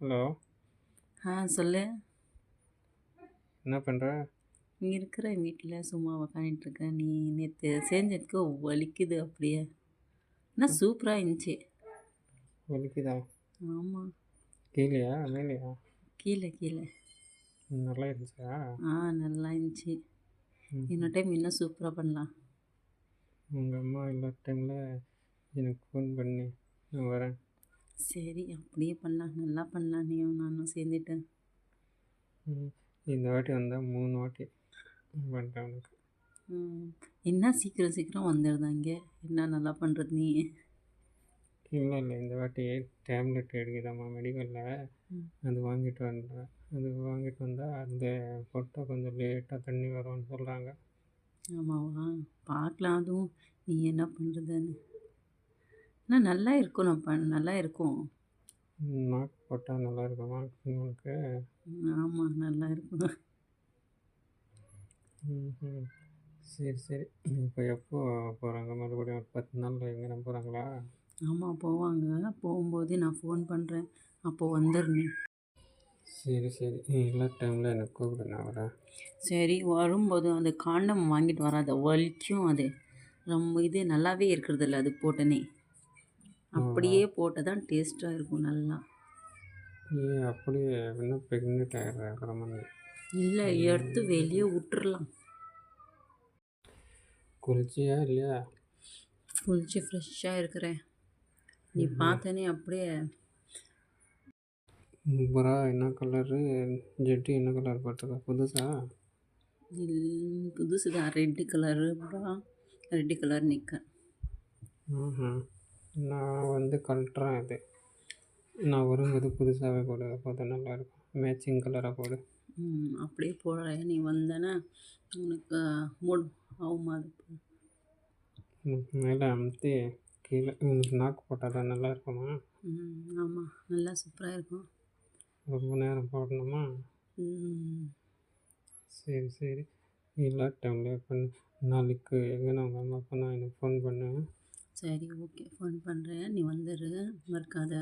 Hello! சொல்லு. என்ன பண்ற? நீ இருக்கிறேன் வீட்ல சும்மா உக்காந்துட்டுருக்கேன். நீ நேற்று செஞ்சதுக்கு வலிக்குது அப்படியே. ஆனால் சூப்பராக இருந்துச்சு. வலிக்குதா? ஆமாம். கீழயா? மேலயா? கீழே கீழே. நல்லா இருந்துச்சா? நல்லா இருந்துச்சு. ம். இன்னொரு டைம் இன்னும் சூப்பராக பண்ணலாம். உங்கள் அம்மா இல்லாத டைமில் எனக்கு ஃபோன் பண்ணு, நான் வரேன். சரி அப்படியே பண்ணலாம். நல்லா பண்ணலாம் நீயும் நானும் சேர்ந்துட்டு. இந்த வாட்டி வந்தால் 3 வாட்டி பண்ணுறேன் உனக்கு. என்ன சீக்கிரம் சீக்கிரம் வந்துடுதாங்க. என்ன நல்லா பண்ணுறது நீ? இல்லை இந்த வாட்டி டேப்லெட் எடுக்குதாம்மா மெடிக்கலில். அது வாங்கிட்டு வந்தேன். அது வாங்கிட்டு வந்தால் அந்த போட்டால் கொஞ்சம் லேட்டாக தண்ணி வரும்னு சொல்கிறாங்க. ஆமாவா? பார்க்கலாம் அதுவும் நீ என்ன பண்ணுறதுன்னு. ஆனால் நல்லா இருக்கும். நல்லா இருக்கும். நாக்கு போட்டால் நல்லா இருக்குமா உனக்கு? ஆமாம் நல்லா இருக்கும். சரி. இப்போ எப்போ போகிறாங்க மறுபடியும்? ஒரு 10 நாளில் எங்கேனா போகிறாங்களா? ஆமாம் போவாங்க. போகும்போது நான் ஃபோன் பண்ணுறேன். அப்போது வந்துடு நீ. சரி. நீ இல்லாத டைமில் எனக்கு கூப்பிடு, நான் வரேன். சரி வரும்போது அந்த காண்டம் வாங்கிட்டு வராத. வலிக்கும் அது. ரொம்ப இது நல்லாவே இருக்கிறதில்ல அது போட்டனே. அப்படியே போட்டால் தான் டேஸ்ட்டாக இருக்கும் நல்லா. அப்படியே இன்னும் ப்ரெக்னென்ட் ஆகிடுற மாதிரி. இல்லை எடுத்து வெளியே விட்டுறலாம். குளிச்சியா இல்லையா? குளிச்சு ஃப்ரெஷ்ஷாக இருக்கிறேன். நீ பார்த்தனே அப்படியே. புறா என்ன கலரு? ஜெட்டி என்ன கலர் போட்டிருக்கா? புதுசா? புதுசு தான். ரெட்டு கலரு அப்புறம் ரெட்டு கலர் நிற்க. நான் வந்து கழட்டுறேன். இது நான் வரும்போது புதுசாகவே போடு, அப்போ தான் நல்லாயிருக்கும். மேட்சிங் கலராக போடு. அப்படியே போடுறேன். நீ வந்தேன்னா உனக்கு மூட் ஆகுமா? அது மேலே அமுத்தி கீழே உனக்கு நாக்கு போட்டால் தான் நல்லா இருக்குமா? ஆமாம் நல்லா சூப்பராக இருக்கும். ரொம்ப நேரம் போடணுமா? சரி. இல்லாத டைமில் பண்ணு. நாளைக்கு எங்கன்னா உங்கள் அம்மா அப்பா எனக்கு ஃபோன் பண்ணு. சரி ஓகே ஃபோன் பண்ணுறேன். நீ வந்துடு மறக்காத.